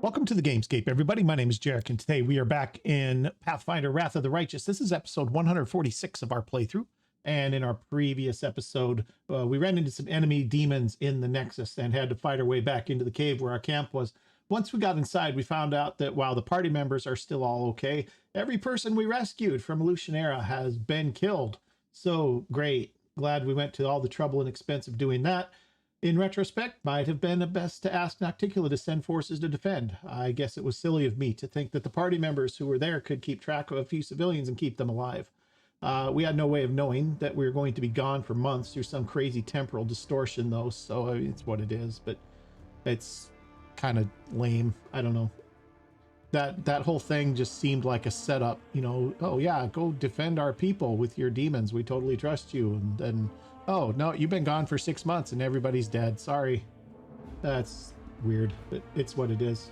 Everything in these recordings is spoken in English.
Welcome to the Gamescape, everybody. My name is Jarek, and today we are back in Pathfinder Wrath of the Righteous. This is episode 146 of our playthrough. And in our previous episode, we ran into some enemy demons in the Nexus and had to fight our way back into the cave where our camp was. Once we got inside, we found out that while the party members are still all okay, every person we rescued from Lucianera has been killed. So great. Glad we went to all the trouble and expense of doing that. In retrospect, might have been best to ask Nocticula to send forces to defend. I guess it was silly of me to think that the party members who were there could keep track of a few civilians and keep them alive. We had no way of knowing that we were going to be gone for months through some crazy temporal distortion, though, so I mean, it's what it is, but it's kind of lame. I don't know. That whole thing just seemed like a setup, you know, oh yeah, go defend our people with your demons. We totally trust you. And then, oh no, you've been gone for 6 months and everybody's dead. Sorry. That's weird, but it's what it is.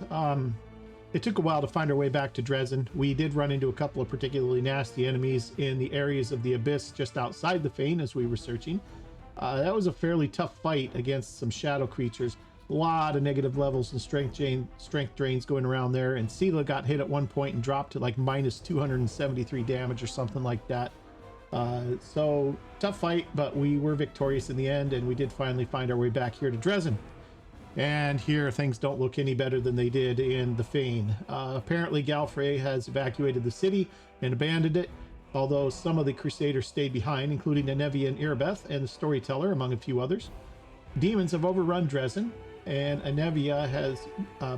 It took a while to find our way back to Drezen. We did run into a couple of particularly nasty enemies in the areas of the abyss just outside the Fane as we were searching. That was a fairly tough fight against some shadow creatures. A lot of negative levels and strength drains going around there, and Sela got hit at one point and dropped to like minus 273 damage or something like that. So tough fight, but we were victorious in the end, and we did finally find our way back here to Drezen. And here things don't look any better than they did in the Fane. Apparently Galfrey has evacuated the city and abandoned it, although some of the Crusaders stayed behind, including Anevia and Irabeth and the Storyteller, among a few others. Demons have overrun Drezen, and Anevia has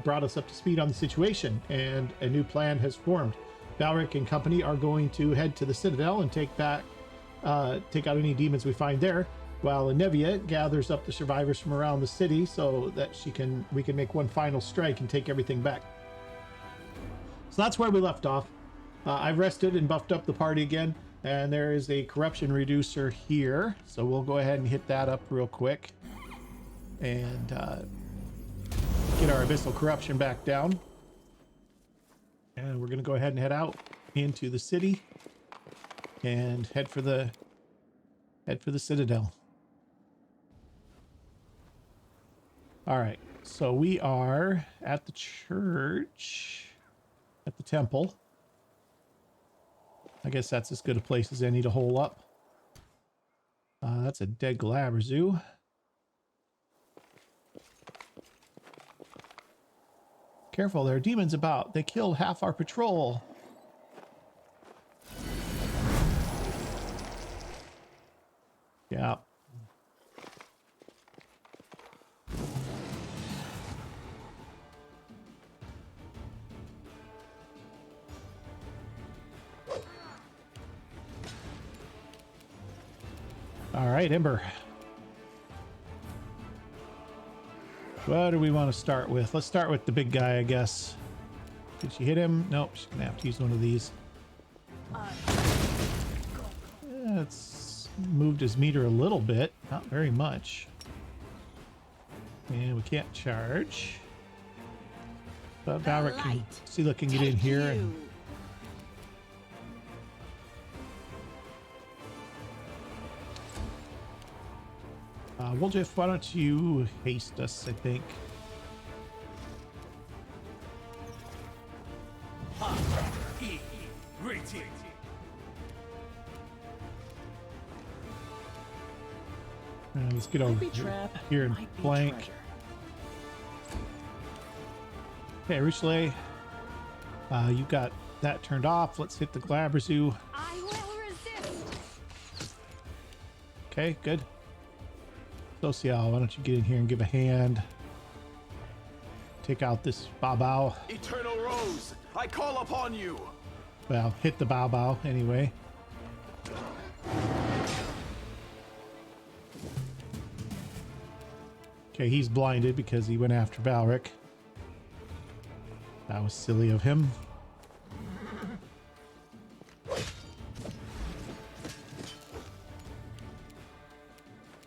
brought us up to speed on the situation, and a new plan has formed. Valric and company are going to head to the Citadel and take out any demons we find there, while Anevia gathers up the survivors from around the city so that we can make one final strike and take everything back. So that's where we left off. I've rested and buffed up the party again, and there is a corruption reducer here, so we'll go ahead and hit that up real quick and get our abyssal corruption back down. And we're going to go ahead and head out into the city and head for the Citadel. All right, so we are at the church, at the temple. I guess that's as good a place as any to hole up. That's a dead Glabrezu. Careful, there are demons about. They killed half our patrol. Yeah. All right, Ember. What do we want to start with? Let's start with the big guy, I guess. Did she hit him? Nope, she's gonna have to use one of these. Yeah, it's moved his meter a little bit, not very much. And we can't charge. But Valric can see, look, can get in here. And Woljeff, why don't you haste us, I think. Retaking. Let's get over here and flank. Okay, Ruchelet, you got that turned off. Let's hit the Glabrezu. I will resist. Okay, good. Social, why don't you get in here and give a hand? Take out this Bao. Eternal Rose, I call upon you. Well, hit the Bao anyway. Okay, he's blinded because he went after Valric. That was silly of him.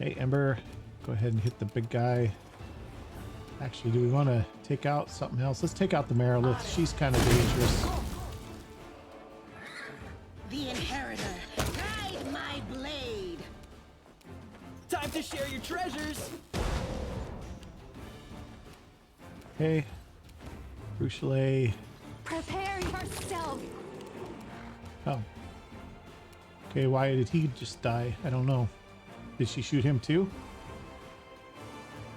Okay, Ember, go ahead and hit the big guy. Actually, do we want to take out something else? Let's take out the Marilith. She's kind of dangerous. The Inheritor, guide my blade. Time to share your treasures. Okay. Bruchelet. Prepare yourself. Oh. Okay, why did he just die? I don't know. Did she shoot him too?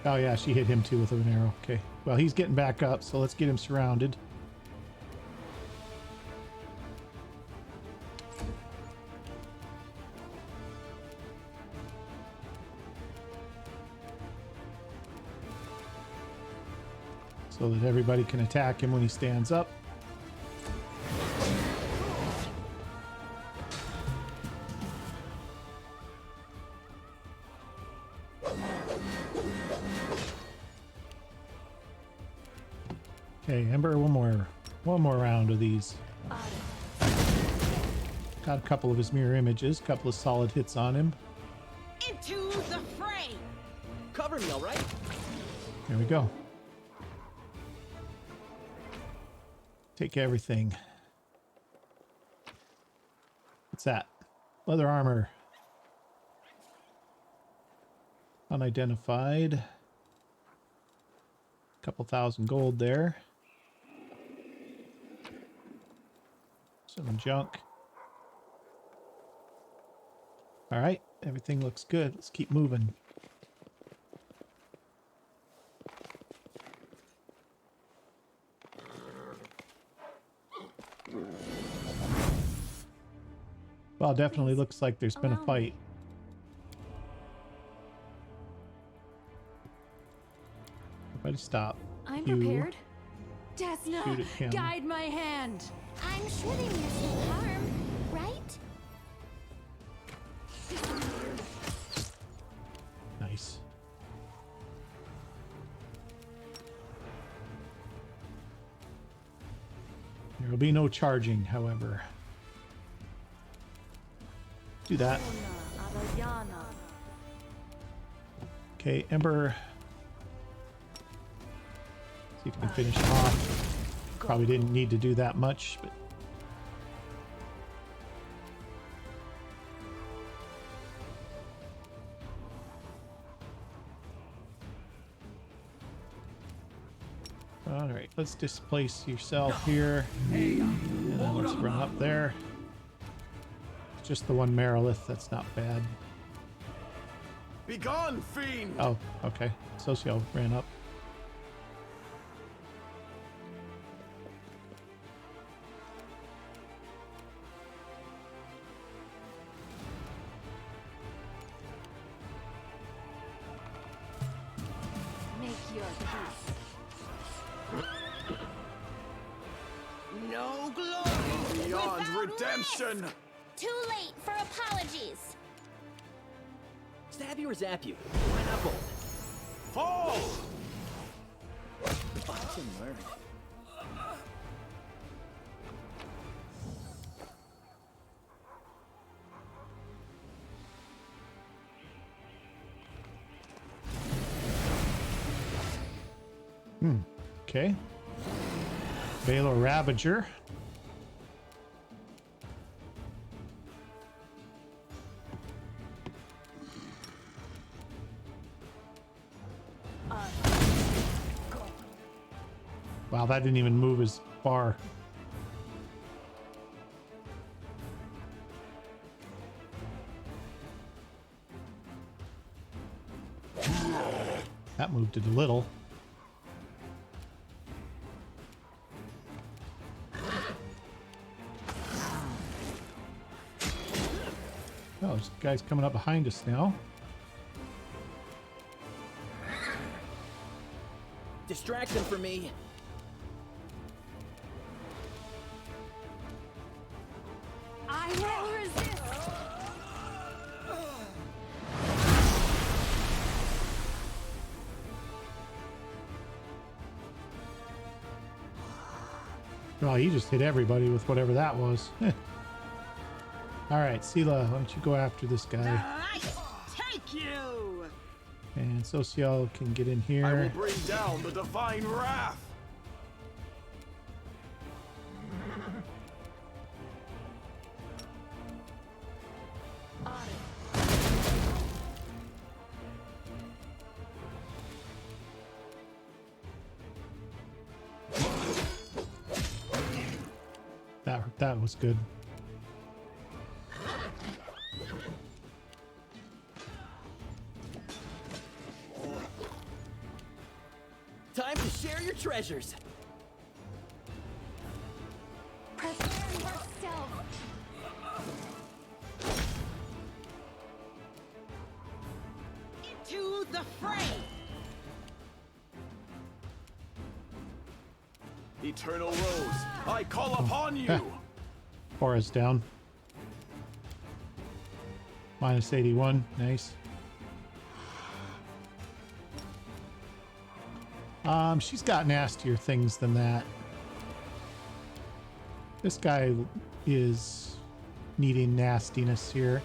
Oh yeah, she hit him too with an arrow. Okay. Well, he's getting back up, so let's get him surrounded. So that everybody can attack him when he stands up. Okay, Ember, one more round of these. Got a couple of his mirror images, a couple of solid hits on him. Into the fray. Cover me, all right? There we go. Take everything. What's that? Leather armor. Unidentified. Couple thousand gold there. Some junk. All right, everything looks good. Let's keep moving. Well, definitely looks like there's been a fight. Everybody stop. I'm You prepared. shoot at Desna, him. guide my hand. I'm sure they mean us no harm, right? Nice. There will be no charging, however. Do that. Okay, Ember. See if we can finish him off. Probably didn't need to do that much, but all right, let's displace yourself here. And then let's run up there. It's just the one Marilith, that's not bad. Begone, fiend! Oh, okay. Socio ran up. Make your peace. No glory beyond Without redemption! Too late for apologies. Stab you or zap you? Why not both? Fall! Watch and learn. Okay. Baylor Ravager. Wow, that didn't even move as far. That moved it a little. Oh, this guy's coming up behind us now. Distract them for me. I will resist. Oh, he just hit everybody with whatever that was. All right, Sela, why don't you go after this guy? Nice. Take you. And Social can get in I will here. bring down the divine wrath! that was good. Time to share your treasures. Prepare yourself. Into the fray! Eternal Rose, I call upon you. Aura's down. Minus 81. Nice. She's got nastier things than that. This guy is needing nastiness here.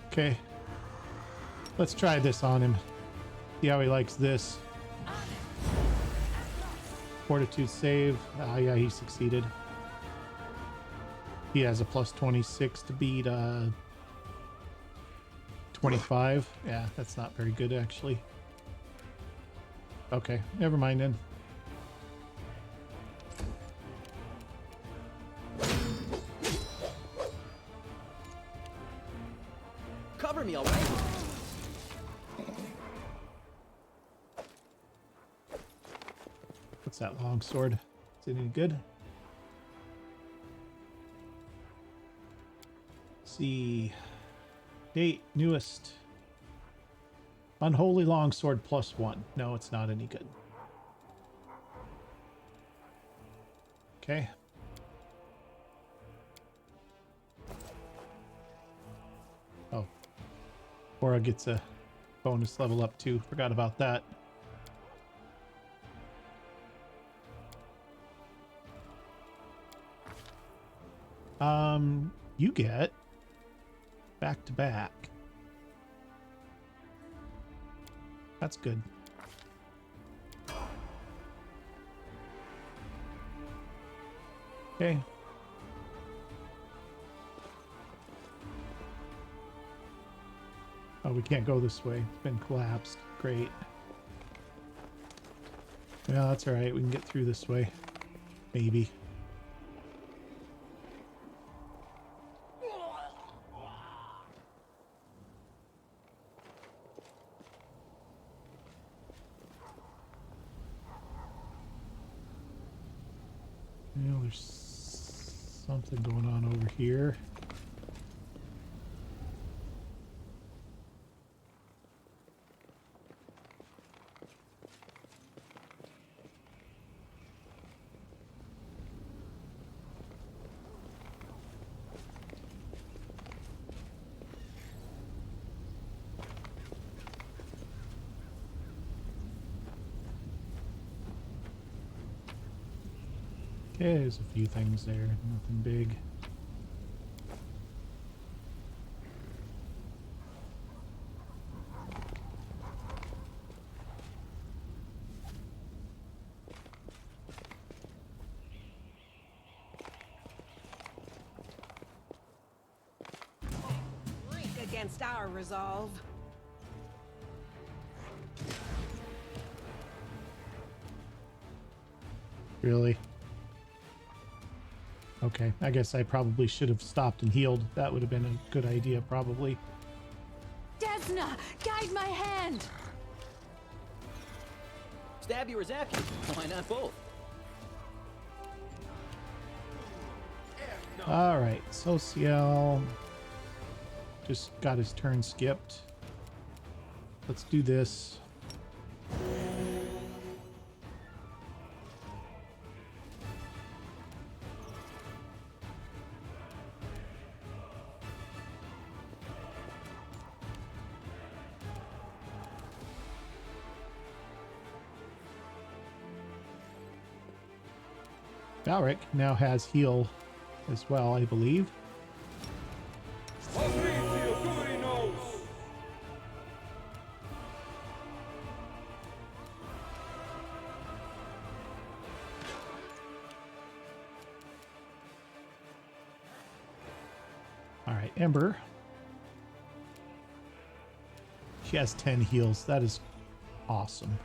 Okay. Let's try this on him. See how he likes this. Fortitude save. Ah, yeah, he succeeded. He has a plus 26 to beat 25. Yeah, that's not very good, actually. Okay, never mind then. Cover me, all right? What's that long sword? Is it any good? Let's see. Date, newest. Unholy longsword +1. No, it's not any good. Okay. Oh. Aura gets a bonus level up too. Forgot about that. You get back to back. That's good. Okay. Oh, we can't go this way. It's been collapsed. Great. Yeah, that's all right. We can get through this way. Maybe. Well, there's something going on over here. Okay, there's a few things there, nothing big. Rank against our resolve. Really? Okay, I guess I probably should have stopped and healed. That would have been a good idea, probably. Desna, guide my hand. Stab you or zap you? Why not both? All right, Social just got his turn skipped. Let's do this. Valric now has heal as well, I believe. All right, Ember. She has 10 heals. That is awesome.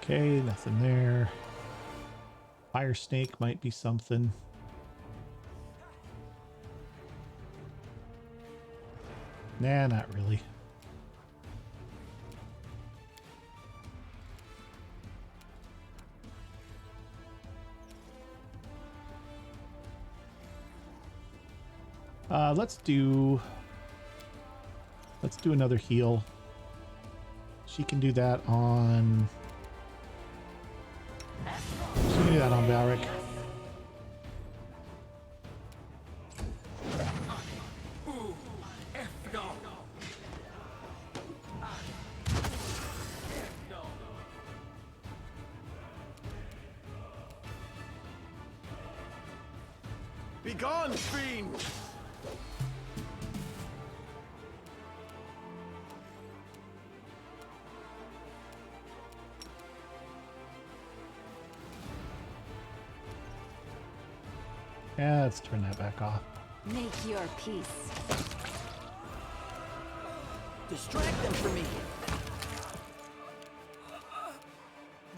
Okay, nothing there. Fire snake might be something. Nah, not really. Let's do another heal. She can do that on Valric. Begone, fiend! Yeah, let's turn that back off. Make your peace. Distract them from me.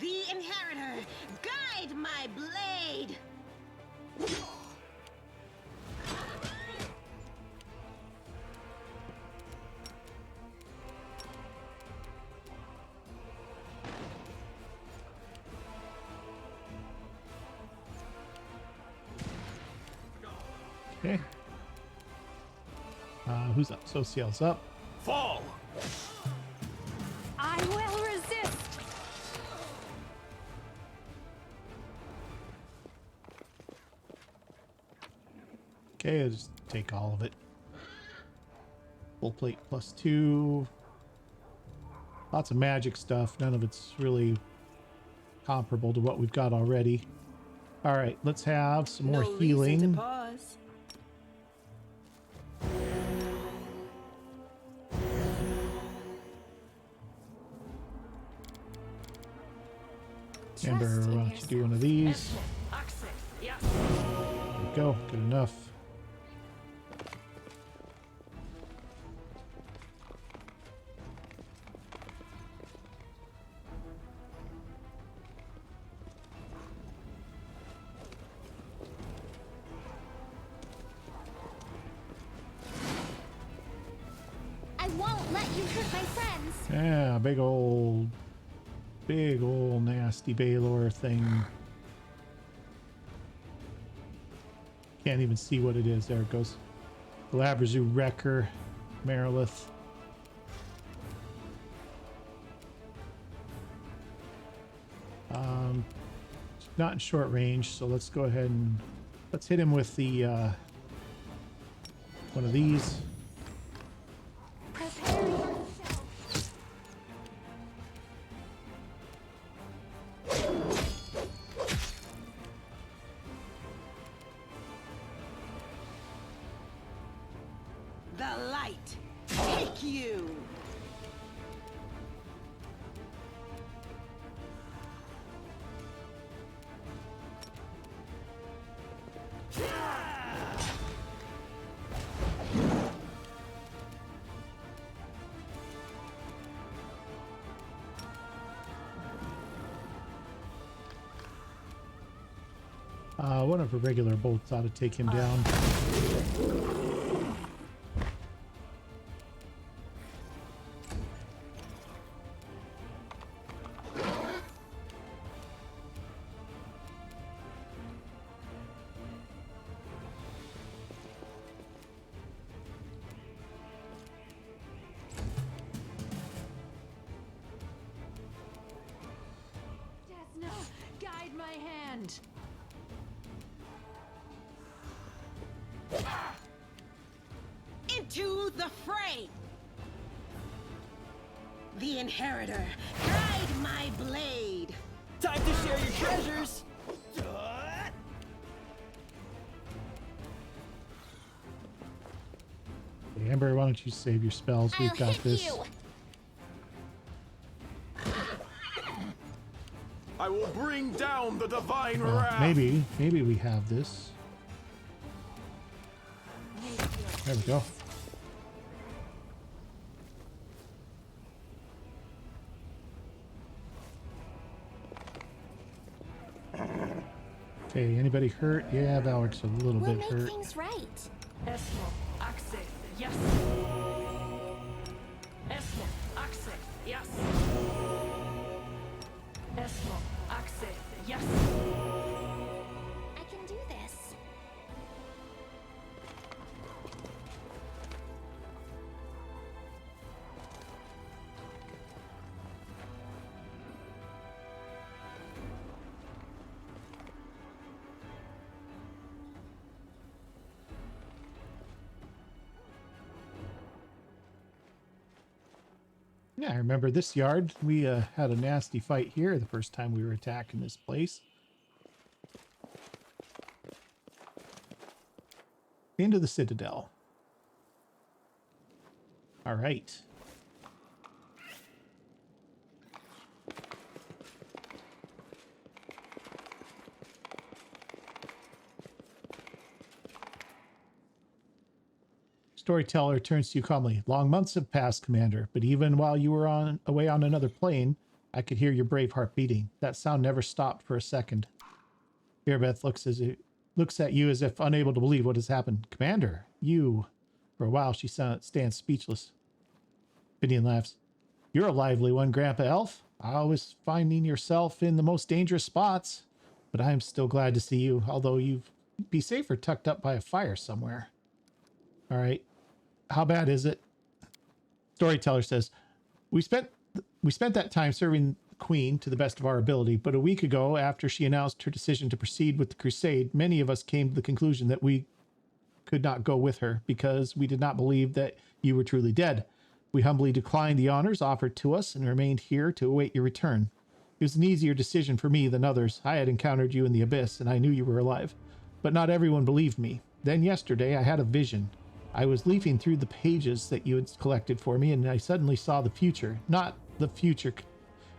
The Inheritor, guide my blade! Okay. Who's up? Social's up. Fall! I will resist. Okay, I'll just take all of it. Full plate +2. Lots of magic stuff. None of it's really comparable to what we've got already. All right, let's have some more No reason to healing. pause. Amber, Trust in why don't you do one of these? There we go. Good enough. I won't let you hurt my friends. Yeah, big old nasty Baylor thing. Can't even see what it is. There it goes. Glabrazu Wrecker, Marilith. Not in short range, so let's go ahead and let's hit him with the one of these. Prepare yourself. The light, take you! One of her regular bolts ought to take him down. Desna, guide my hand. Into the fray! The Inheritor, guide my blade! Time to share your treasures. Amber, why don't you save your spells? I'll We've got hit this. you. I will bring down the divine wrath. Maybe we have this. There we go. Okay, anybody hurt? Yeah, Valric's a little We'll bit make hurt. things right. Esmo, access, yes. Esmo, access, yes. Esmo, access, yes. I can do this. Yeah, I remember this yard. We had a nasty fight here the first time we were attacking this place. Into the Citadel. All right. Storyteller turns to you calmly. Long months have passed, Commander, but even while you were away on another plane, I could hear your brave heart beating. That sound never stopped for a second. Earbeth looks at you as if unable to believe what has happened. Commander, you... For a while, she stands speechless. Finian laughs. You're a lively one, Grandpa Elf. Always finding yourself in the most dangerous spots. But I am still glad to see you, although you'd be safer tucked up by a fire somewhere. All right. How bad is it? Storyteller says, we spent that time serving the Queen to the best of our ability, but a week ago, after she announced her decision to proceed with the crusade, many of us came to the conclusion that we could not go with her because we did not believe that you were truly dead. We humbly declined the honors offered to us and remained here to await your return. It was an easier decision for me than others. I had encountered you in the abyss and I knew you were alive, but not everyone believed me. Then yesterday I had a vision. I was leafing through the pages that you had collected for me, and I suddenly saw the future. Not the future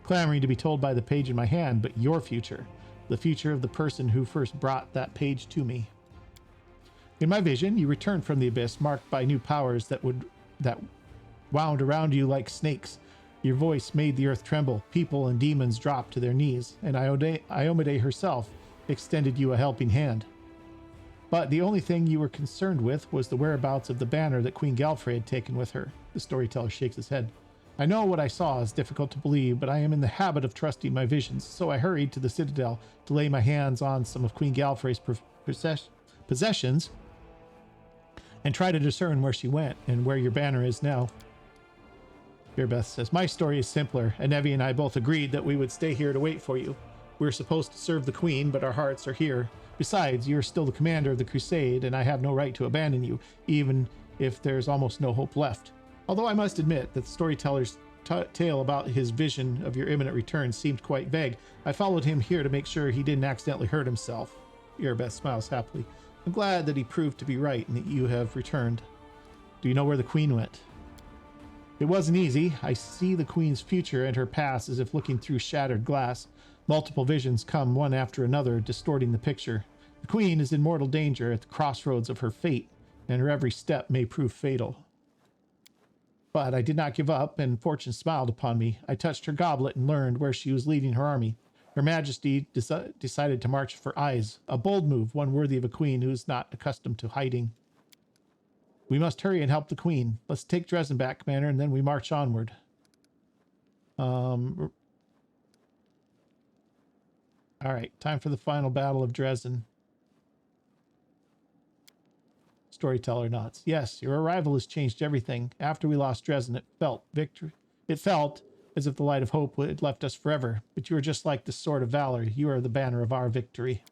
clamoring to be told by the page in my hand, but your future. The future of the person who first brought that page to me. In my vision, you returned from the abyss, marked by new powers that wound around you like snakes. Your voice made the earth tremble. People and demons dropped to their knees, and Iomade herself extended you a helping hand. But the only thing you were concerned with was the whereabouts of the banner that Queen Galfrey had taken with her. The storyteller shakes his head. I know what I saw is difficult to believe, but I am in the habit of trusting my visions, so I hurried to the Citadel to lay my hands on some of Queen Galfrey's possessions and try to discern where she went and where your banner is now. Bearbeth says, my story is simpler, and Nevi and I both agreed that we would stay here to wait for you. We were supposed to serve the Queen, but our hearts are here. Besides, you're still the commander of the crusade, and I have no right to abandon you, even if there's almost no hope left. Although I must admit that the storyteller's tale about his vision of your imminent return seemed quite vague, I followed him here to make sure he didn't accidentally hurt himself. Earbeth smiles happily. I'm glad that he proved to be right and that you have returned. Do you know where the Queen went? It wasn't easy. I see the Queen's future and her past as if looking through shattered glass. Multiple visions come one after another, distorting the picture. The Queen is in mortal danger at the crossroads of her fate, and her every step may prove fatal. But I did not give up, and fortune smiled upon me. I touched her goblet and learned where she was leading her army. Her Majesty decided to march for Eyes, a bold move, one worthy of a queen who is not accustomed to hiding. We must hurry and help the Queen. Let's take Drezen back, Commander, and then we march onward. All right, time for the final battle of Drezen. Storyteller nods. Yes, your arrival has changed everything. After we lost Drezen, it felt as if the light of hope had left us forever. But you are just like the sword of valor. You are the banner of our victory.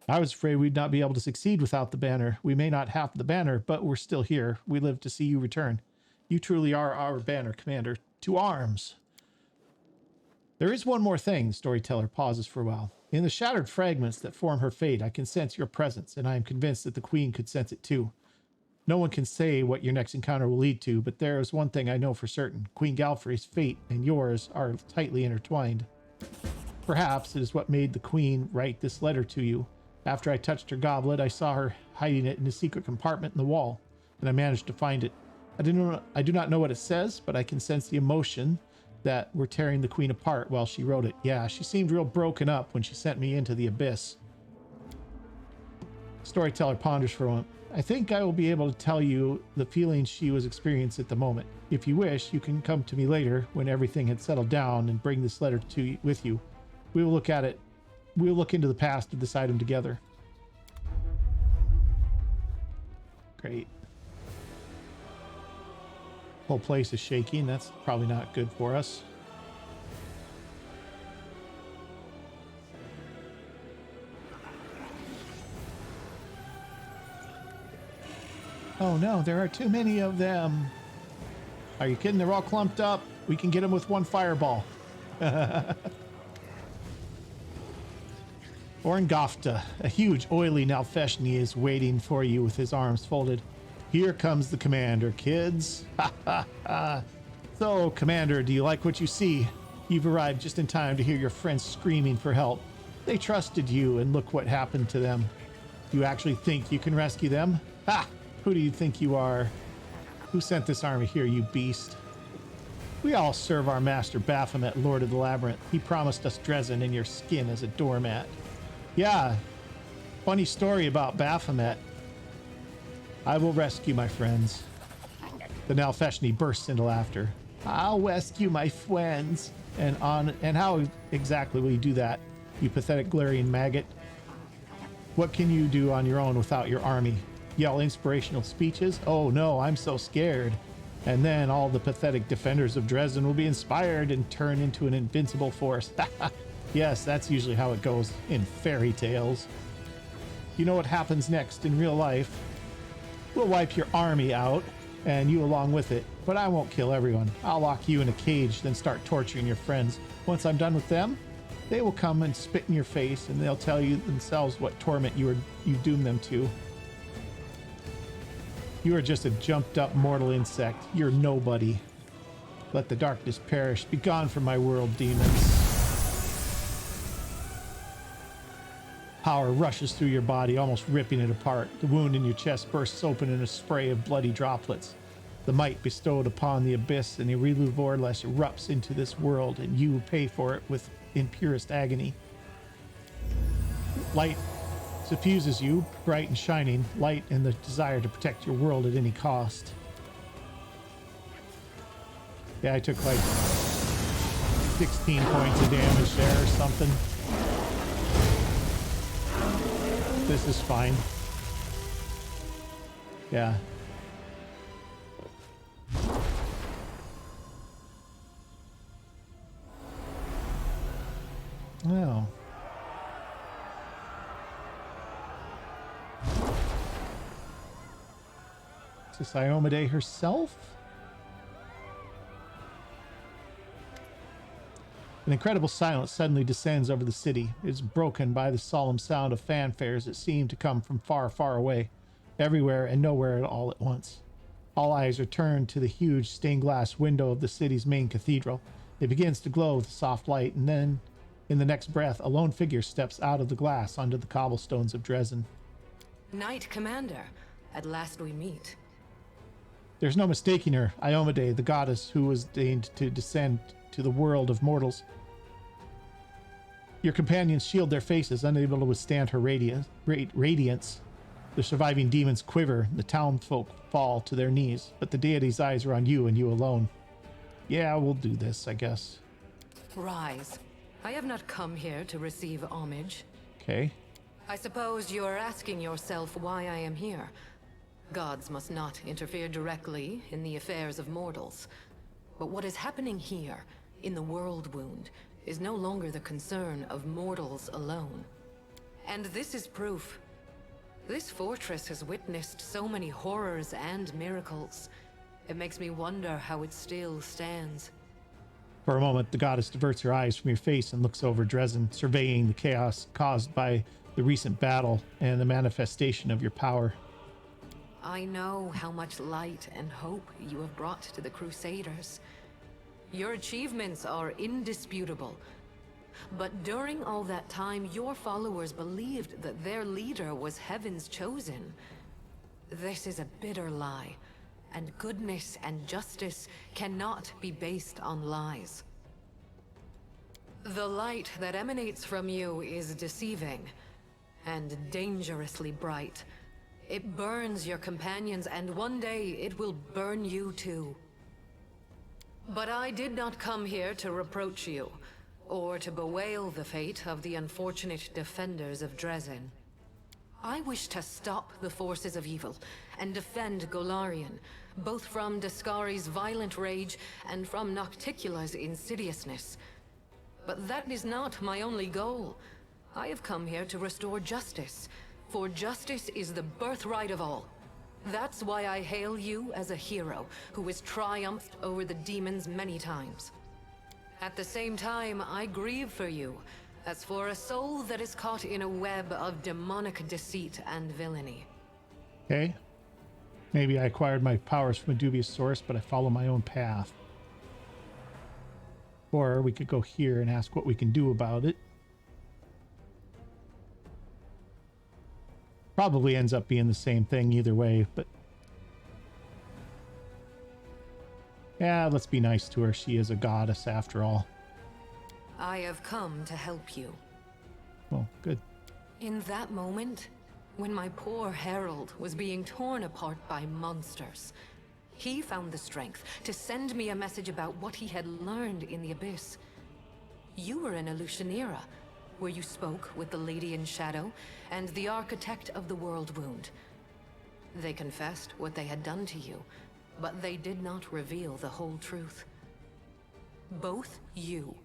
I was afraid we'd not be able to succeed without the banner. We may not have the banner, but we're still here. We live to see you return. You truly are our banner, Commander. To arms! There is one more thing, the storyteller pauses for a while. In the shattered fragments that form her fate, I can sense your presence, and I am convinced that the Queen could sense it too. No one can say what your next encounter will lead to, but there is one thing I know for certain. Queen Galfrey's fate and yours are tightly intertwined. Perhaps it is what made the Queen write this letter to you. After I touched her goblet, I saw her hiding it in a secret compartment in the wall, and I managed to find it. I do not know what it says, but I can sense the emotion that were tearing the Queen apart while she wrote it. Yeah, she seemed real broken up when she sent me into the abyss. Storyteller ponders for a moment. I think I will be able to tell you the feelings she was experiencing at the moment. If you wish, you can come to me later when everything had settled down and bring this letter with you. We will look at it. We will look into the past of this item together. Great. Whole place is shaking. That's probably not good for us. Oh no, there are too many of them. Are you kidding? They're all clumped up. We can get them with one fireball. Orngofta, a huge oily Nalfeshni, is waiting for you with his arms folded. Here comes the commander, kids. Ha ha ha. So, commander, do you like what you see? You've arrived just in time to hear your friends screaming for help. They trusted you, and look what happened to them. You actually think you can rescue them? Ha! Who do you think you are? Who sent this army here, you beast? We all serve our master Baphomet, Lord of the Labyrinth. He promised us Drezen and your skin as a doormat. Yeah, funny story about Baphomet. I will rescue my friends. The Nalfeshni bursts into laughter. I'll rescue my friends. And how exactly will you do that, you pathetic Glarian maggot? What can you do on your own without your army? Yell inspirational speeches? Oh no, I'm so scared. And then all the pathetic defenders of Drezen will be inspired and turn into an invincible force. Yes, that's usually how it goes in fairy tales. You know what happens next in real life? We'll wipe your army out, and you along with it. But I won't kill everyone. I'll lock you in a cage, then start torturing your friends. Once I'm done with them, they will come and spit in your face, and they'll tell you themselves what torment you doomed them to. You are just a jumped up mortal insect. You're nobody. Let the darkness perish. Be gone from my world, demons. Power rushes through your body, almost ripping it apart. The wound in your chest bursts open in a spray of bloody droplets. The might bestowed upon the abyss and Irilu Vorles erupts into this world, and you pay for it in purest agony. Light suffuses you, bright and shining, light and the desire to protect your world at any cost. Yeah, I took like 16 points of damage there or something. This is fine. Yeah. Oh. Is this Iomade herself? An incredible silence suddenly descends over the city. It is broken by the solemn sound of fanfares that seem to come from far, far away, everywhere and nowhere all at once. All eyes are turned to the huge stained glass window of the city's main cathedral. It begins to glow with soft light, and then, in the next breath, a lone figure steps out of the glass onto the cobblestones of Drezen. Knight Commander, at last we meet. There's no mistaking her, Iomade, the goddess who was deigned to descend to the world of mortals. Your companions shield their faces, unable to withstand her radiance. The surviving demons quiver, the townsfolk fall to their knees, but the deity's eyes are on you and you alone. Yeah, we'll do this, I guess. Rise. I have not come here to receive homage. Okay. I suppose you're asking yourself why I am here. Gods must not interfere directly in the affairs of mortals. But what is happening here, in the World Wound, is no longer the concern of mortals alone. And this is proof. This fortress has witnessed so many horrors and miracles. It makes me wonder how it still stands. For a moment, the goddess diverts her eyes from your face and looks over Drezen, surveying the chaos caused by the recent battle and the manifestation of your power. I know how much light and hope you have brought to the Crusaders. Your achievements are indisputable. But during all that time, your followers believed that their leader was Heaven's chosen. This is a bitter lie, and goodness and justice cannot be based on lies. The light that emanates from you is deceiving, and dangerously bright. It burns your companions, and one day it will burn you too. But I did not come here to reproach you, or to bewail the fate of the unfortunate defenders of Drezen. I wish to stop the forces of evil and defend Golarion, both from Daskari's violent rage and from Nocticula's insidiousness. But that is not my only goal. I have come here to restore justice, for justice is the birthright of all. That's why I hail you as a hero who has triumphed over the demons many times. At the same time, I grieve for you, as for a soul that is caught in a web of demonic deceit and villainy. Okay. Maybe I acquired my powers from a dubious source, but I follow my own path. Or we could go here and ask what we can do about it. Probably ends up being the same thing either way, but yeah, let's be nice to her. She is a goddess after all. I have come to help you. Well, good. In that moment, when my poor herald was being torn apart by monsters, he found the strength to send me a message about what he had learned in the Abyss. You were in Illusionera, where you spoke with the Lady in Shadow and the Architect of the World Wound. They confessed what they had done to you, but they did not reveal the whole truth. Both you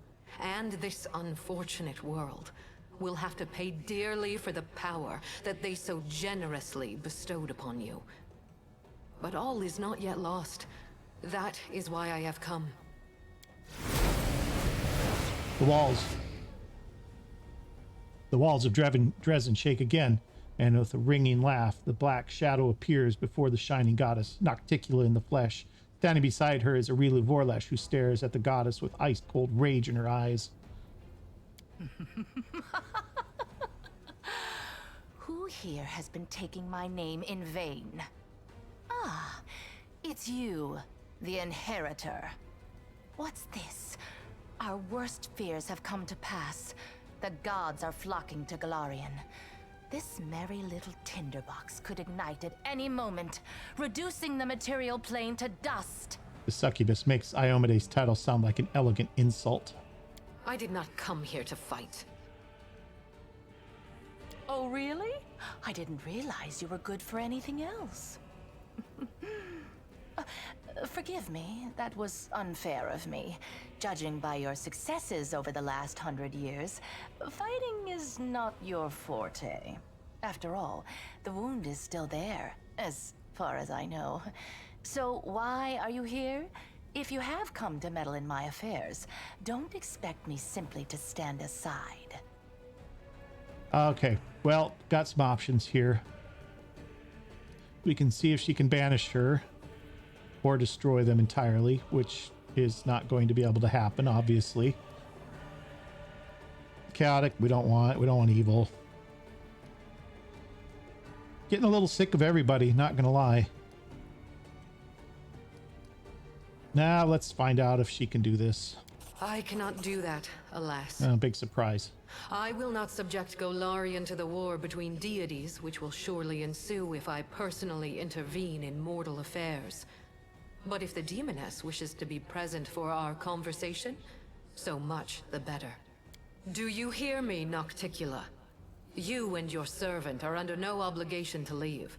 and this unfortunate world will have to pay dearly for the power that they so generously bestowed upon you. But all is not yet lost. That is why I have come. The walls of Drezen shake again, and with a ringing laugh, the black shadow appears before the shining goddess, Nocticula in the flesh. Standing beside her is Aurelia Vorlesh, who stares at the goddess with ice-cold rage in her eyes. Who here has been taking my name in vain? Ah, it's you, the Inheritor. What's this? Our worst fears have come to pass. The gods are flocking to Golarion. This merry little tinderbox could ignite at any moment, reducing the material plane to dust. The succubus makes Iomede's title sound like an elegant insult. I did not come here to fight. Oh, really? I didn't realize you were good for anything else. Forgive me, that was unfair of me. Judging by your successes over the last 100 years, fighting is not your forte. After all, the wound is still there, as far as I know. So why are you here? If you have come to meddle in my affairs, don't expect me simply to stand aside. Okay, well, got some options here. We can see if she can banish her or destroy them entirely, which is not going to be able to happen, obviously. Chaotic, we don't want evil. Getting a little sick of everybody, not gonna lie. Now let's find out if she can do this. I cannot do that, alas. Big surprise. I will not subject Golarion to the war between deities, which will surely ensue if I personally intervene in mortal affairs. But if the demoness wishes to be present for our conversation, so much the better. Do you hear me, Nocticula? You and your servant are under no obligation to leave.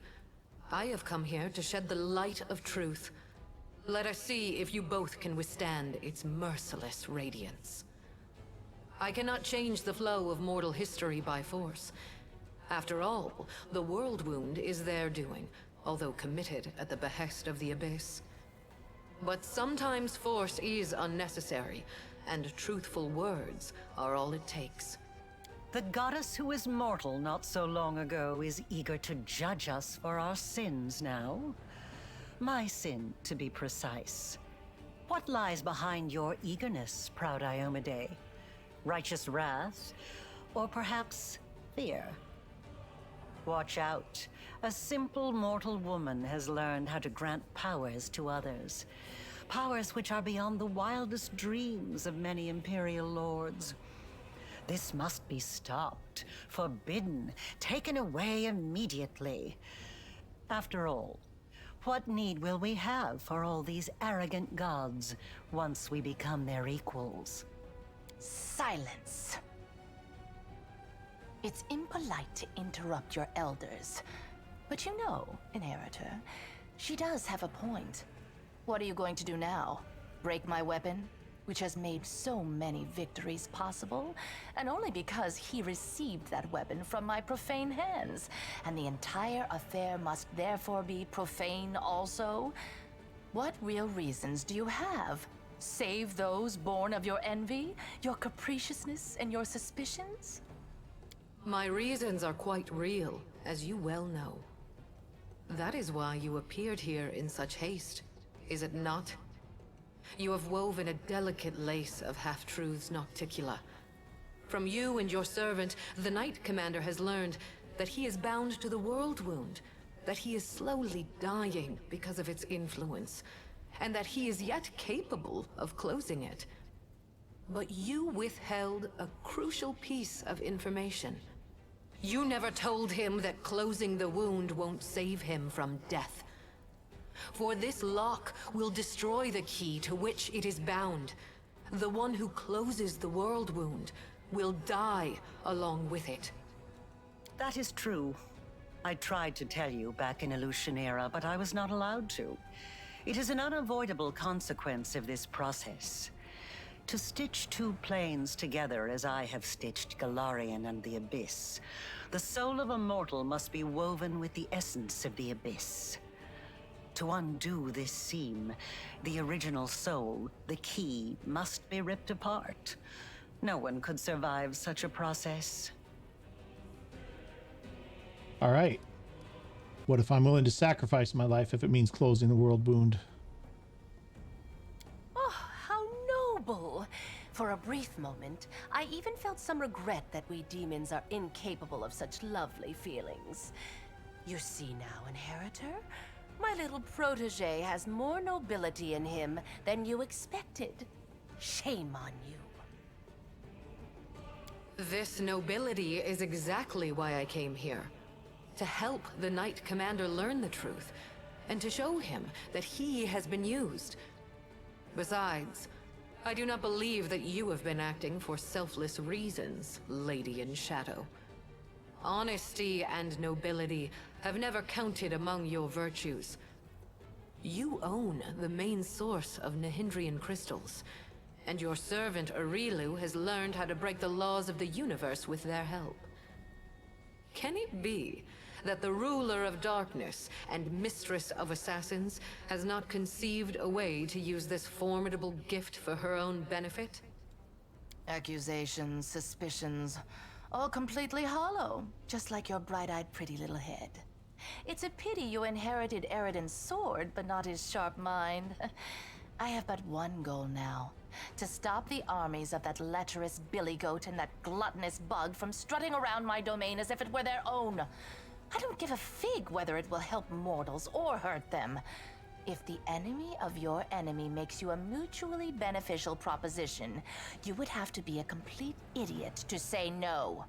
I have come here to shed the light of truth. Let us see if you both can withstand its merciless radiance. I cannot change the flow of mortal history by force. After all, the world wound is their doing, although committed at the behest of the Abyss. But sometimes force is unnecessary, and truthful words are all it takes. The goddess who was mortal not so long ago is eager to judge us for our sins now. My sin, to be precise. What lies behind your eagerness, proud Iomade? Righteous wrath? Or perhaps fear? Watch out. A simple mortal woman has learned how to grant powers to others. Powers which are beyond the wildest dreams of many Imperial lords. This must be stopped, forbidden, taken away immediately. After all, what need will we have for all these arrogant gods once we become their equals? Silence. It's impolite to interrupt your elders. But you know, Inheritor, she does have a point. What are you going to do now? Break my weapon, which has made so many victories possible, and only because he received that weapon from my profane hands, and the entire affair must therefore be profane also? What real reasons do you have? Save those born of your envy, your capriciousness, and your suspicions? My reasons are quite real, as you well know. That is why you appeared here in such haste, is it not? You have woven a delicate lace of half-truths nocticula. From you and your servant, the Knight Commander has learned that he is bound to the world wound, that he is slowly dying because of its influence, and that he is yet capable of closing it. But you withheld a crucial piece of information. You never told him that closing the wound won't save him from death. For this lock will destroy the key to which it is bound. The one who closes the world wound will die along with it. That is true. I tried to tell you back in Illusionera, but I was not allowed to. It is an unavoidable consequence of this process. To stitch two planes together as I have stitched Galarian and the Abyss, the soul of a mortal must be woven with the essence of the Abyss. To undo this seam, the original soul, the key, must be ripped apart. No one could survive such a process. All right. What if I'm willing to sacrifice my life if it means closing the world wound? Oh, how noble! For a brief moment, I even felt some regret that we demons are incapable of such lovely feelings. You see now, Inheritor? My little protege has more nobility in him than you expected. Shame on you. This nobility is exactly why I came here. To help the Knight Commander learn the truth, and to show him that he has been used. Besides, I do not believe that you have been acting for selfless reasons, Lady in Shadow. Honesty and nobility have never counted among your virtues. You own the main source of Nahindrian crystals, and your servant Arilu has learned how to break the laws of the universe with their help. Can it be that the ruler of darkness and mistress of assassins has not conceived a way to use this formidable gift for her own benefit? Accusations, suspicions, all completely hollow, just like your bright-eyed pretty little head. It's a pity you inherited Eridan's sword, but not his sharp mind. I have but one goal now. To stop the armies of that lecherous billy-goat and that gluttonous bug from strutting around my domain as if it were their own. I don't give a fig whether it will help mortals or hurt them. If the enemy of your enemy makes you a mutually beneficial proposition, you would have to be a complete idiot to say no.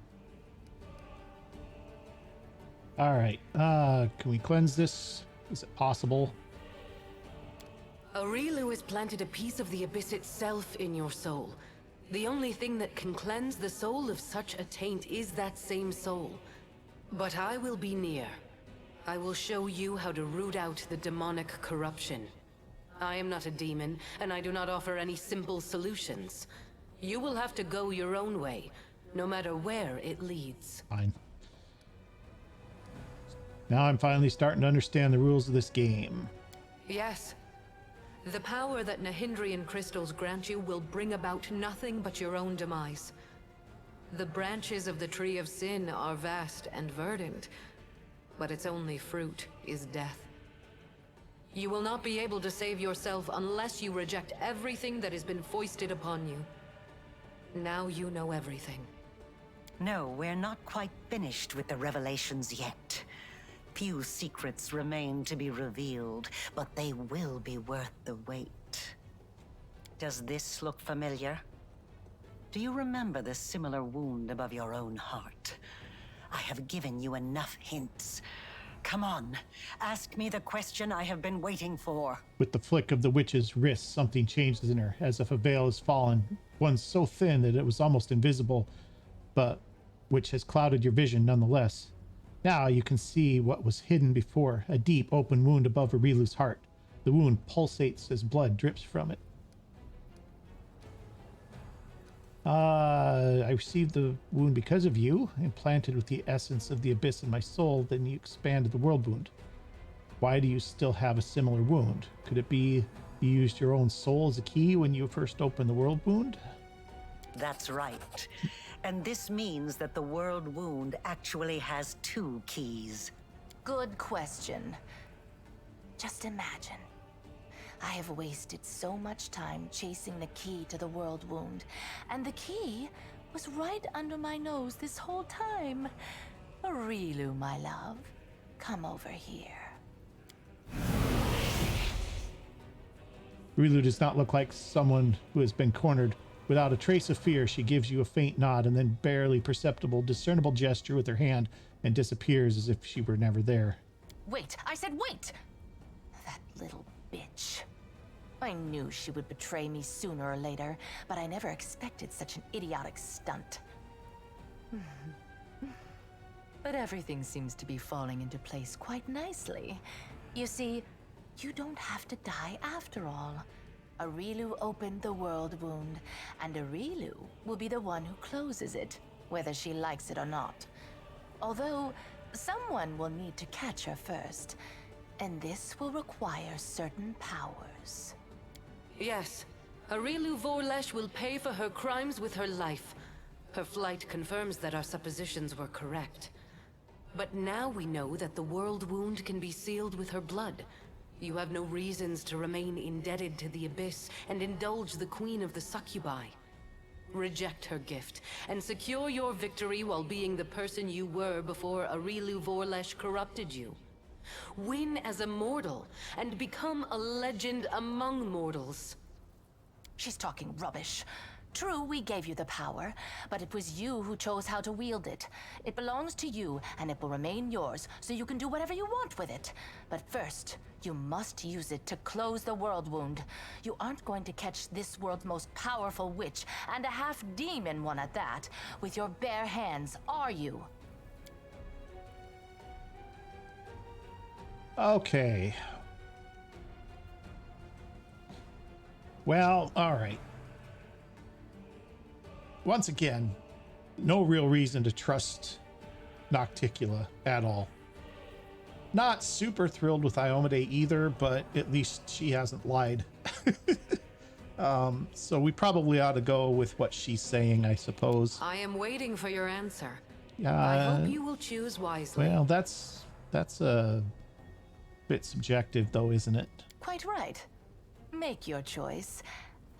All right. Can we cleanse this? Is it possible? Arilu has planted a piece of the Abyss itself in your soul. The only thing that can cleanse the soul of such a taint is that same soul. But I will be near. I will show you how to root out the demonic corruption. I am not a demon, and I do not offer any simple solutions. You will have to go your own way, no matter where it leads. Fine. Now I'm finally starting to understand the rules of this game. Yes. The power that Nahindrian crystals grant you will bring about nothing but your own demise. The branches of the Tree of Sin are vast and verdant, but its only fruit is death. You will not be able to save yourself unless you reject everything that has been foisted upon you. Now you know everything. No, we're not quite finished with the revelations yet. Few secrets remain to be revealed, but they will be worth the wait. Does this look familiar? Do you remember the similar wound above your own heart? I have given you enough hints. Come on, ask me the question I have been waiting for. With the flick of the witch's wrist, something changes in her, as if a veil has fallen, one so thin that it was almost invisible, but which has clouded your vision nonetheless. Now you can see what was hidden before, a deep open wound above Arilu's heart. The wound pulsates as blood drips from it. I received the wound because of you, implanted with the essence of the abyss in my soul, then you expanded the world wound. Why do you still have a similar wound? Could it be you used your own soul as a key when you first opened the world wound? That's right. And this means that the world wound actually has 2 keys. Good question. Just imagine. I have wasted so much time chasing the key to the world wound, and the key was right under my nose this whole time. Arilu, my love, come over here. Arilu does not look like someone who has been cornered. Without a trace of fear, she gives you a faint nod and then barely perceptible, discernible gesture with her hand and disappears as if she were never there. Wait, I said wait! That little bitch. I knew she would betray me sooner or later, but I never expected such an idiotic stunt. But everything seems to be falling into place quite nicely. You see, you don't have to die after all. Arilu opened the world wound, and Arilu will be the one who closes it, whether she likes it or not. Although, someone will need to catch her first, and this will require certain powers. Yes, Arilu Vorlesh will pay for her crimes with her life. Her flight confirms that our suppositions were correct. But now we know that the world wound can be sealed with her blood. You have no reasons to remain indebted to the Abyss and indulge the Queen of the Succubi. Reject her gift, and secure your victory while being the person you were before Arilu Vorlesh corrupted you. Win as a mortal, and become a legend among mortals. She's talking rubbish. True, we gave you the power, but it was you who chose how to wield it. It belongs to you, and it will remain yours, so you can do whatever you want with it. But first, you must use it to close the world wound. You aren't going to catch this world's most powerful witch, and a half-demon one at that, with your bare hands, are you? Okay. Well, all right. Once again, no real reason to trust Nocticula at all. Not super thrilled with Iomade either, but at least she hasn't lied. So we probably ought to go with what she's saying, I suppose. I am waiting for your answer. I Yeah. hope you will choose wisely. Well, that's a bit subjective, though, isn't it? Quite right. Make your choice,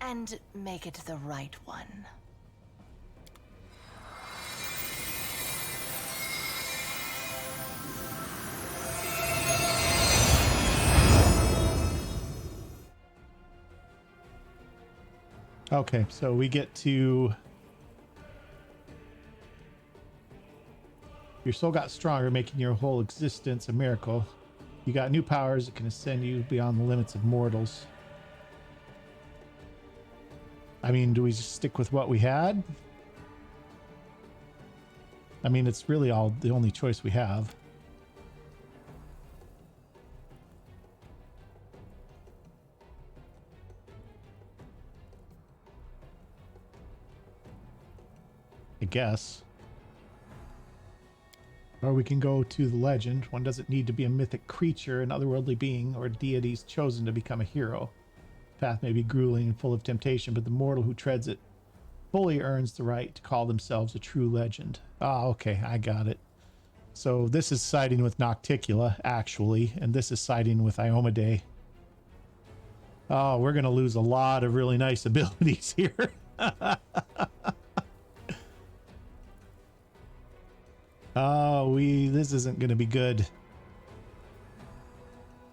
and make it the right one. Okay, so we get to... Your soul got stronger, making your whole existence a miracle. You got new powers that can ascend you beyond the limits of mortals. I mean, do we just stick with what we had? I mean, it's really the only choice we have. I guess. Or we can go to the legend. One doesn't need to be a mythic creature, an otherworldly being, or deities chosen to become a hero. The path may be grueling and full of temptation, but the mortal who treads it fully earns the right to call themselves a true legend. Ah, okay, I got it. So this is siding with Nocticula, actually, and this is siding with Iomedae. Oh, we're going to lose a lot of really nice abilities here. Oh, this isn't going to be good.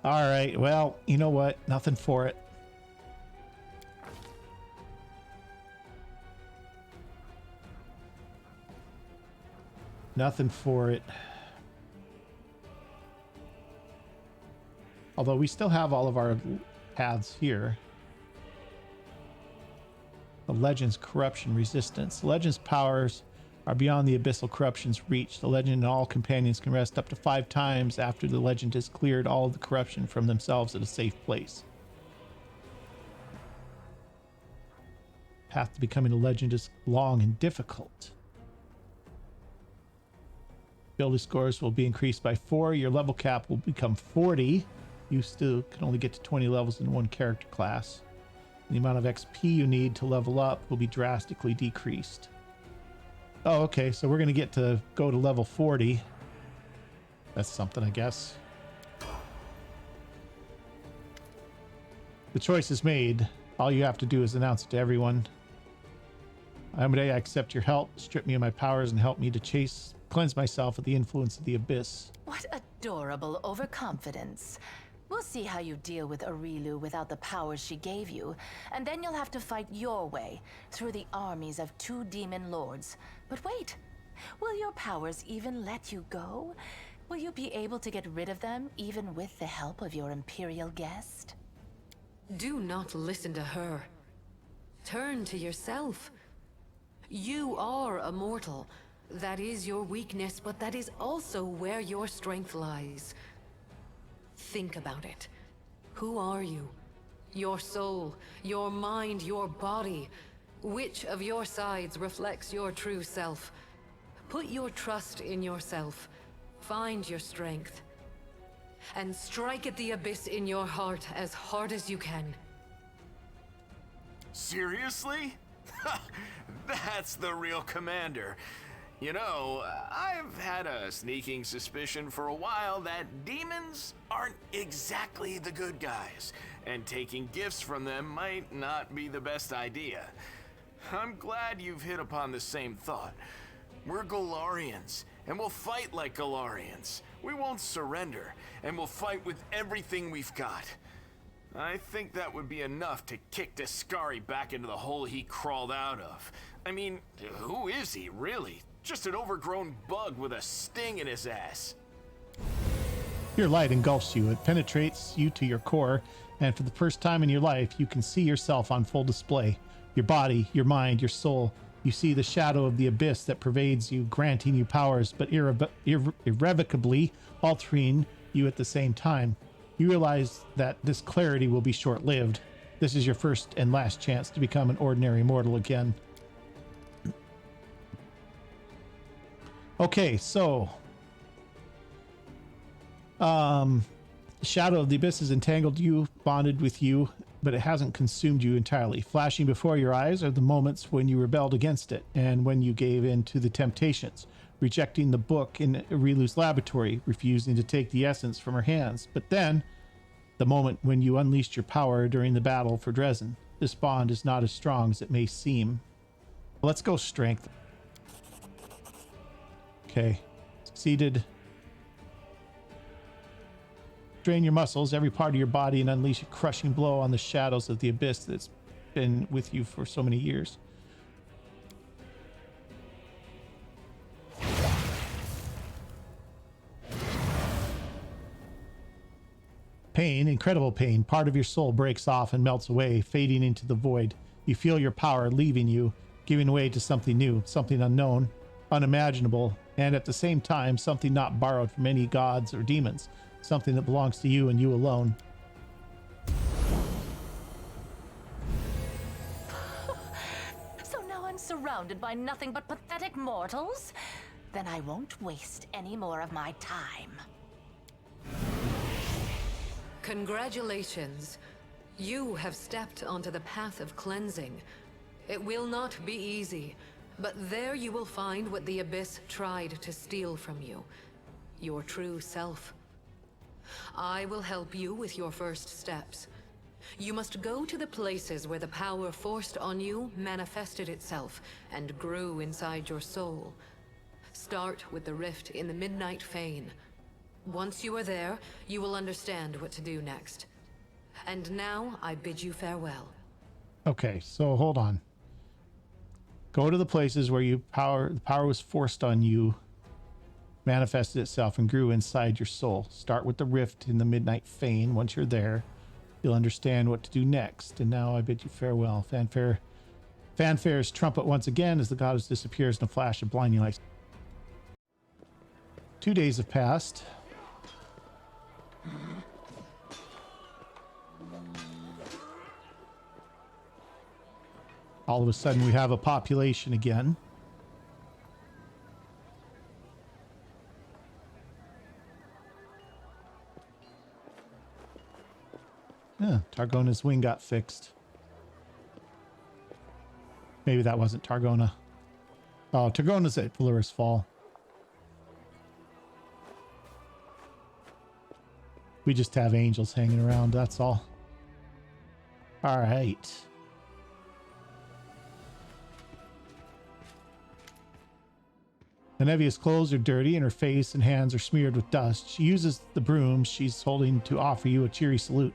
All right, well, you know what? Nothing for it. Nothing for it. Although we still have all of our paths here. The Legend's corruption resistance. The Legend's powers are beyond the abyssal corruption's reach. The Legend and all companions can rest up to 5 times after the Legend has cleared all of the corruption from themselves at a safe place. Path to becoming a Legend is long and difficult. Ability scores will be increased by 4. Your level cap will become 40. You still can only get to 20 levels in one character class. The amount of XP you need to level up will be drastically decreased. Oh, okay, so we're going to get to go to level 40. That's something, I guess. The choice is made. All you have to do is announce it to everyone. Iomedae, I accept your help. Strip me of my powers and help me to cleanse myself of the influence of the abyss. What adorable overconfidence. We'll see how you deal with Arilu without the powers she gave you, and then you'll have to fight your way through the armies of 2 demon lords. But wait, will your powers even let you go? Will you be able to get rid of them even with the help of your Imperial guest? Do not listen to her. Turn to yourself. You are a mortal. That is your weakness, but that is also where your strength lies. Think about it. Who are you? Your soul, your mind, your body. Which of your sides reflects your true self? Put your trust in yourself. Find your strength. And strike at the abyss in your heart as hard as you can. Seriously? That's the real commander. You know, I've had a sneaking suspicion for a while that demons aren't exactly the good guys, and taking gifts from them might not be the best idea. I'm glad you've hit upon the same thought. We're Galarians, and we'll fight like Galarians. We won't surrender, and we'll fight with everything we've got. I think that would be enough to kick Descari back into the hole he crawled out of. I mean, who is he, really? Just an overgrown bug with a sting in his ass. Your light engulfs you. It penetrates you to your core, and for the first time in your life, you can see yourself on full display. Your body, your mind, your soul. You see the shadow of the abyss that pervades you, granting you powers, but irrevocably altering you at the same time. You realize that this clarity will be short-lived. This is your first and last chance to become an ordinary mortal again. Okay, so Shadow of the Abyss has entangled you, bonded with you, but it hasn't consumed you entirely. Flashing before your eyes are the moments when you rebelled against it and when you gave in to the temptations, rejecting the book in Arilu's laboratory, refusing to take the essence from her hands. But then, the moment when you unleashed your power during the battle for Drezen. This bond is not as strong as it may seem. Let's go strength. Okay, succeeded. Drain your muscles, every part of your body, and unleash a crushing blow on the shadows of the abyss that's been with you for so many years. Pain, incredible pain, part of your soul breaks off and melts away, fading into the void. You feel your power leaving you, giving way to something new, something unknown, unimaginable, and at the same time, something not borrowed from any gods or demons, something that belongs to you and you alone. So now I'm surrounded by nothing but pathetic mortals? Then I won't waste any more of my time. Congratulations. You have stepped onto the path of cleansing. It will not be easy, but there you will find what the Abyss tried to steal from you. Your true self. I will help you with your first steps. You must go to the places where the power forced on you manifested itself and grew inside your soul. Start with the rift in the Midnight Fane. Once you are there, you will understand what to do next. And now I bid you farewell. Okay, so hold on. Go to the places where the power was forced on you, manifested itself and grew inside your soul. Start with the rift in the Midnight Fane. Once you're there, you'll understand what to do next. And now I bid you farewell. Fanfare's trumpet once again as the goddess disappears in a flash of blinding light. 2 days have passed. All of a sudden we have a population again. Yeah, Targona's wing got fixed. Maybe that wasn't Targona. Oh, Targona's at Valur's Fall. We just have angels hanging around, that's all. All right. Nevia's clothes are dirty and her face and hands are smeared with dust. She uses the broom she's holding to offer you a cheery salute.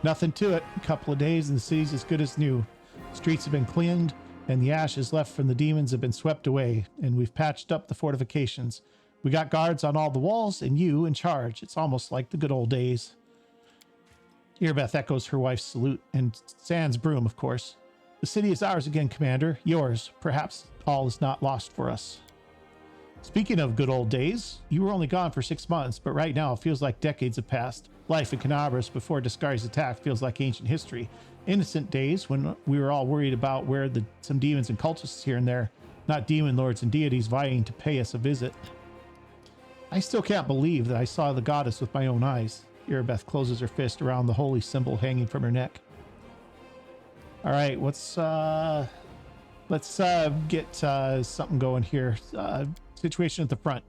Nothing to it. A couple of days and the city's as good as new. Streets have been cleaned and the ashes left from the demons have been swept away, and we've patched up the fortifications. We got guards on all the walls and you in charge. It's almost like the good old days. Earbeth echoes her wife's salute and sans broom, of course. The city is ours again, Commander. Yours. Perhaps all is not lost for us. Speaking of good old days, you were only gone for 6 months, but right now it feels like decades have passed. Life in Canabras before Discard's attack feels like ancient history. Innocent days when we were all worried about where some demons and cultists here and there, not demon lords and deities vying to pay us a visit. I still can't believe that I saw the goddess with my own eyes. Erebeth closes her fist around the holy symbol hanging from her neck. All right, let's get something going here. Situation at the front.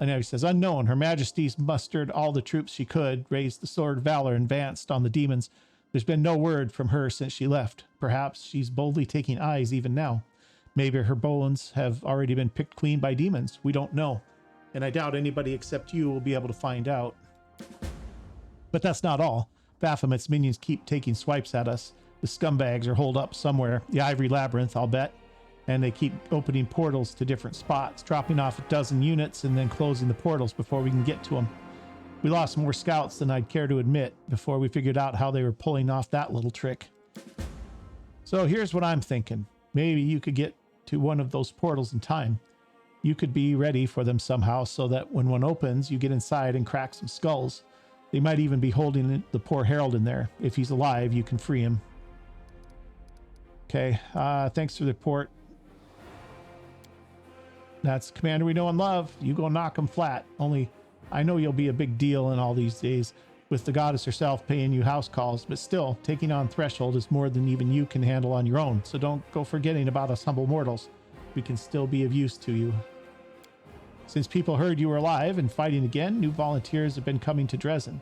And he says, unknown. Her Majesty's mustered all the troops she could, raised the sword of valor, and advanced on the demons. There's been no word from her since she left. Perhaps she's boldly taking eyes even now. Maybe her bones have already been picked clean by demons. We don't know. And I doubt anybody except you will be able to find out. But that's not all. Baphomet's minions keep taking swipes at us. The scumbags are holed up somewhere. The Ivory Labyrinth, I'll bet. And they keep opening portals to different spots, dropping off a dozen units and then closing the portals before we can get to them. We lost more scouts than I'd care to admit before we figured out how they were pulling off that little trick. So here's what I'm thinking. Maybe you could get to one of those portals in time. You could be ready for them somehow so that when one opens, you get inside and crack some skulls. They might even be holding the poor Herald in there. If he's alive, you can free him. Okay, thanks for the report. That's the commander we know and love. You go knock him flat. Only, I know you'll be a big deal in all these days with the goddess herself paying you house calls, but still, taking on Threshold is more than even you can handle on your own, so don't go forgetting about us humble mortals. We can still be of use to you. Since people heard you were alive and fighting again, new volunteers have been coming to Drezen.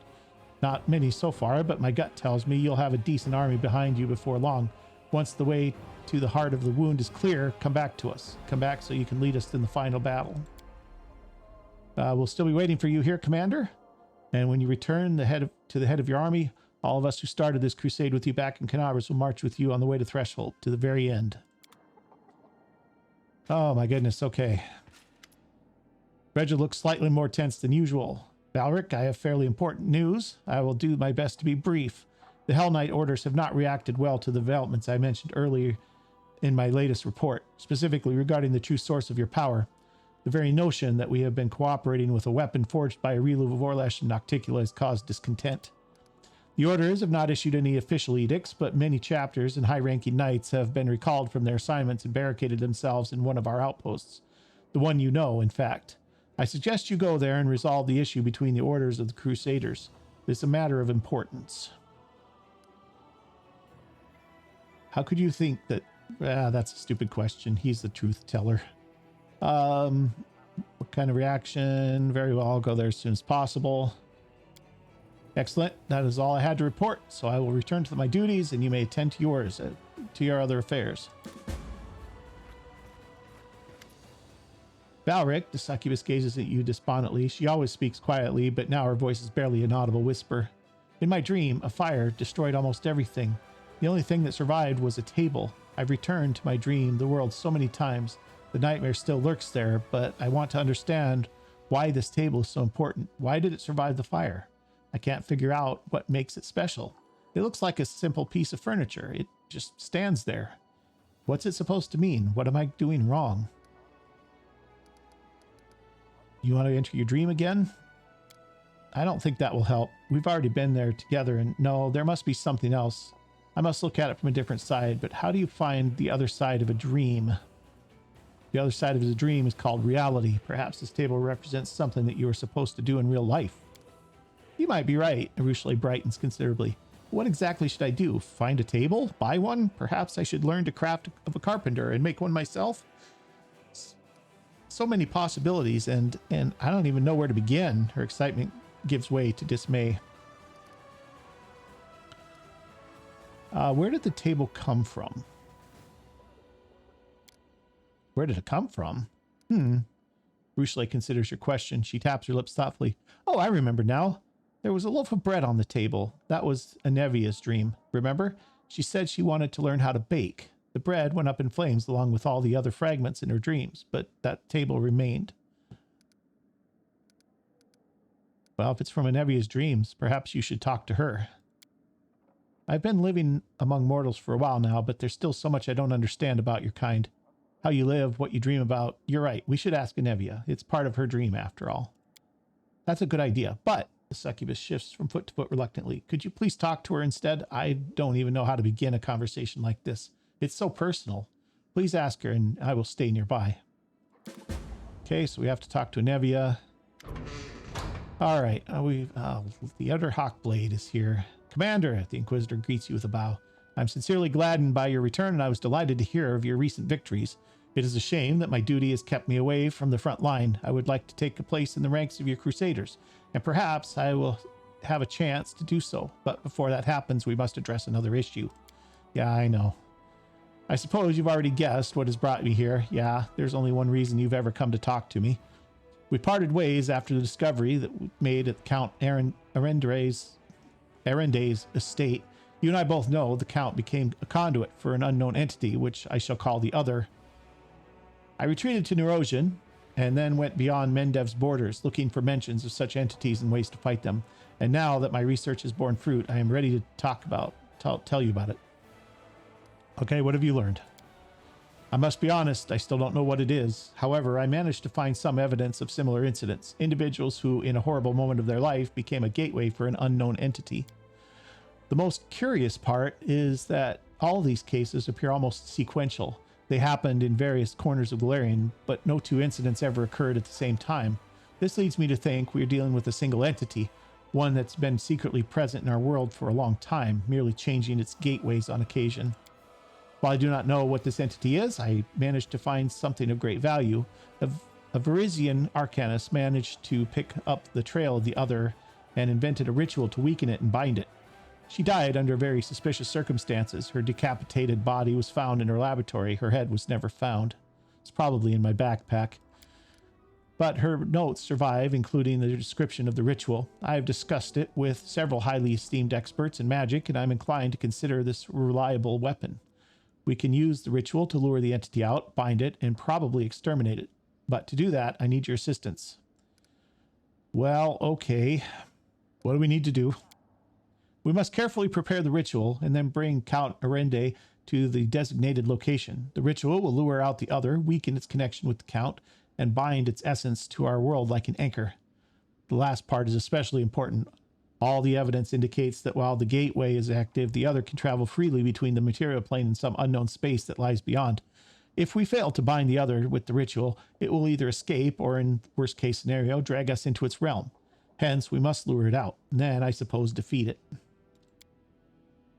Not many so far, but my gut tells me you'll have a decent army behind you before long. Once the way to the heart of the wound is clear, come back to us. Come back so you can lead us in the final battle. We'll still be waiting for you here, Commander. And when you return to the head of your army, all of us who started this crusade with you back in Canabras will march with you on the way to Threshold to the very end. Oh my goodness, okay. Regid looks slightly more tense than usual. Valric, I have fairly important news. I will do my best to be brief. The Hell Knight orders have not reacted well to the developments I mentioned earlier in my latest report, specifically regarding the true source of your power. The very notion that we have been cooperating with a weapon forged by Arilu, Vorlesh, and Nocticula has caused discontent. The orders have not issued any official edicts, but many chapters and high-ranking knights have been recalled from their assignments and barricaded themselves in one of our outposts. The one you know, in fact. I suggest you go there and resolve the issue between the orders of the Crusaders. It's a matter of importance. How could you think that That's a stupid question. He's the truth teller. What kind of reaction? Very well, I'll go there as soon as possible. Excellent. That is all I had to report. So I will return to my duties, and you may attend to yours, to your other affairs. Valric, the succubus, gazes at you despondently. She always speaks quietly, but now her voice is barely an audible whisper. In my dream, a fire destroyed almost everything. The only thing that survived was a table. I've returned to my dream, the world, so many times. The nightmare still lurks there, but I want to understand why this table is so important. Why did it survive the fire? I can't figure out what makes it special. It looks like a simple piece of furniture. It just stands there. What's it supposed to mean? What am I doing wrong? You want to enter your dream again? I don't think that will help. We've already been there together, and no, there must be something else. I must look at it from a different side, but how do you find the other side of a dream? The other side of a dream is called reality. Perhaps this table represents something that you were supposed to do in real life. You might be right. Arushle brightens considerably. What exactly should I do? Find a table? Buy one? Perhaps I should learn to craft of a carpenter and make one myself? So many possibilities, and I don't even know where to begin. Her excitement gives way to dismay. Where did the table come from? Where did it come from? Rushle considers your question. She taps her lips thoughtfully. Oh, I remember now. There was a loaf of bread on the table. That was Anevia's dream. Remember? She said she wanted to learn how to bake. The bread went up in flames along with all the other fragments in her dreams, but that table remained. Well, if it's from Anevia's dreams, perhaps you should talk to her. I've been living among mortals for a while now, but there's still so much I don't understand about your kind. How you live, what you dream about. You're right. We should ask Anevia. It's part of her dream, after all. That's a good idea, but the succubus shifts from foot to foot reluctantly. Could you please talk to her instead? I don't even know how to begin a conversation like this. It's so personal. Please ask her, and I will stay nearby. Okay, so we have to talk to Anevia. All right, the other Hawkblade is here. Commander, the Inquisitor greets you with a bow. I'm sincerely gladdened by your return, and I was delighted to hear of your recent victories. It is a shame that my duty has kept me away from the front line. I would like to take a place in the ranks of your Crusaders, and perhaps I will have a chance to do so. But before that happens, we must address another issue. Yeah, I know. I suppose you've already guessed what has brought me here. Yeah, there's only one reason you've ever come to talk to me. We parted ways after the discovery that we made at Count Erende's estate. You and I both know the Count became a conduit for an unknown entity, which I shall call the Other. I retreated to Nerosian, and then went beyond Mendev's borders, looking for mentions of such entities and ways to fight them. And now that my research has borne fruit, I am ready to tell you about it. Okay, what have you learned? I must be honest, I still don't know what it is. However, I managed to find some evidence of similar incidents. Individuals who, in a horrible moment of their life, became a gateway for an unknown entity. The most curious part is that all these cases appear almost sequential. They happened in various corners of Galarian, but no two incidents ever occurred at the same time. This leads me to think we are dealing with a single entity, one that's been secretly present in our world for a long time, merely changing its gateways on occasion. While I do not know what this entity is, I managed to find something of great value. A Varisian arcanist managed to pick up the trail of the Other and invented a ritual to weaken it and bind it. She died under very suspicious circumstances. Her decapitated body was found in her laboratory. Her head was never found. It's probably in my backpack. But her notes survive, including the description of the ritual. I have discussed it with several highly esteemed experts in magic, and I'm inclined to consider this a reliable weapon. We can use the ritual to lure the entity out, bind it, and probably exterminate it. But to do that, I need your assistance. Well, okay. What do we need to do? We must carefully prepare the ritual and then bring Count Erende to the designated location. The ritual will lure out the Other, weaken its connection with the Count, and bind its essence to our world like an anchor. The last part is especially important. All the evidence indicates that while the gateway is active, the Other can travel freely between the material plane and some unknown space that lies beyond. If we fail to bind the Other with the ritual, it will either escape or, in worst case scenario, drag us into its realm. Hence, we must lure it out, and then, I suppose, defeat it.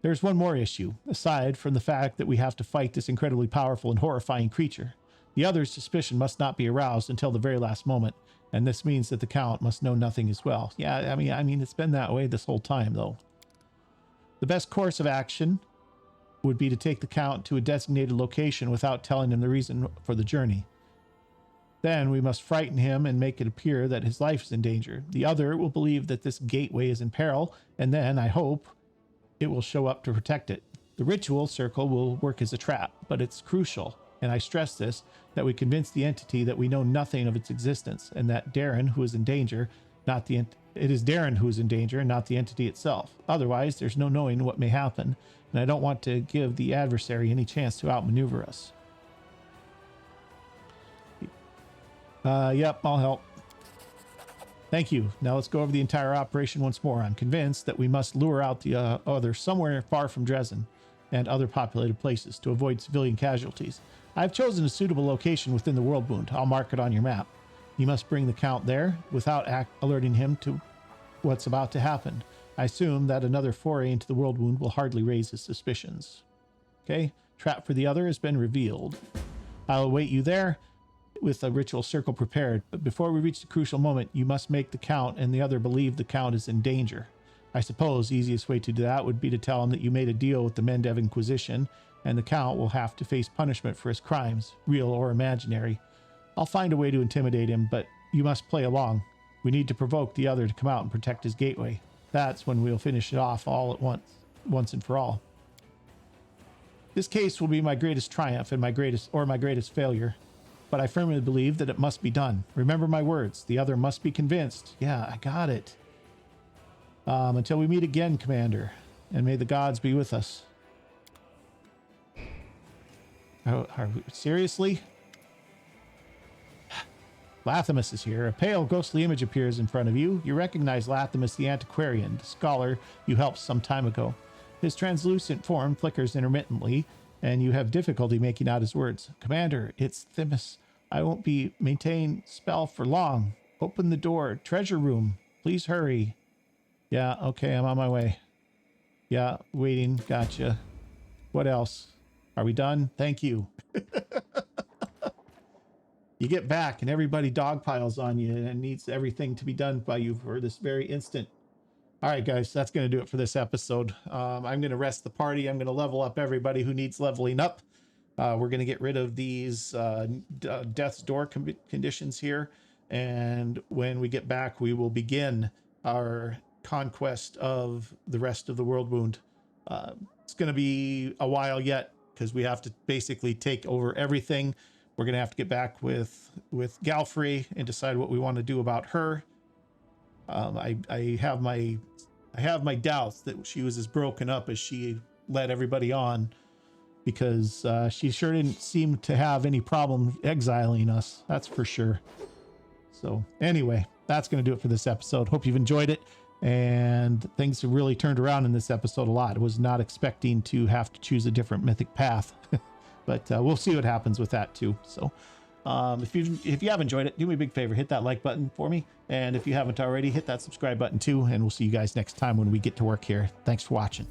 There's one more issue, aside from the fact that we have to fight this incredibly powerful and horrifying creature. The other's suspicion must not be aroused until the very last moment, and this means that the Count must know nothing as well. Yeah, I mean, it's been that way this whole time, though. The best course of action would be to take the Count to a designated location without telling him the reason for the journey. Then we must frighten him and make it appear that his life is in danger. The other will believe that this gateway is in peril, and then, I hope, it will show up to protect it. The ritual circle will work as a trap, but it's crucial, and I stress this, that we convince the entity that we know nothing of its existence, and that Darren, who is in danger, it is Darren who is in danger and not the entity itself. Otherwise, there's no knowing what may happen, and I don't want to give the adversary any chance to outmaneuver us. Yep, I'll help. Thank you. Now let's go over the entire operation once more. I'm convinced that we must lure out the other somewhere far from Drezen and other populated places to avoid civilian casualties. I've chosen a suitable location within the world wound. I'll mark it on your map. You must bring the Count there without alerting him to what's about to happen. I assume that another foray into the world wound will hardly raise his suspicions. Okay, trap for the other has been revealed. I'll await you there with a ritual circle prepared, but before we reach the crucial moment, you must make the Count and the other believe the Count is in danger. I suppose the easiest way to do that would be to tell him that you made a deal with the Mendev Inquisition, and the Count will have to face punishment for his crimes, real or imaginary. I'll find a way to intimidate him, but you must play along. We need to provoke the other to come out and protect his gateway. That's when we'll finish it off all at once and for all. This case will be my greatest triumph and my greatest failure. But I firmly believe that it must be done. Remember my words. The other must be convinced. Yeah, I got it. Until we meet again, Commander. And may the gods be with us. Seriously? Lathamus is here. A pale, ghostly image appears in front of you. You recognize Lathamus the Antiquarian, the scholar you helped some time ago. His translucent form flickers intermittently, and you have difficulty making out his words. Commander, it's Themis. I won't be maintaining spell for long. Open the door. Treasure room. Please hurry. Yeah, okay, I'm on my way. Yeah, waiting. Gotcha. What else? Are we done? Thank you. You get back and everybody dogpiles on you and needs everything to be done by you for this very instant. All right, guys, that's going to do it for this episode. I'm going to rest the party. I'm going to level up everybody who needs leveling up. We're going to get rid of these death's door conditions here. And when we get back, we will begin our conquest of the rest of the world wound. It's going to be a while yet because we have to basically take over everything. We're going to have to get back with Galfrey and decide what we want to do about her. I have my doubts that she was as broken up as she led everybody on, because she sure didn't seem to have any problem exiling us. That's for sure. So anyway, that's going to do it for this episode. Hope you've enjoyed it. And things have really turned around in this episode a lot. I was not expecting to have to choose a different mythic path, but we'll see what happens with that too. So if you have enjoyed it, do me a big favor, hit that like button for me. And if you haven't already, hit that subscribe button too. And we'll see you guys next time when we get to work here. Thanks for watching.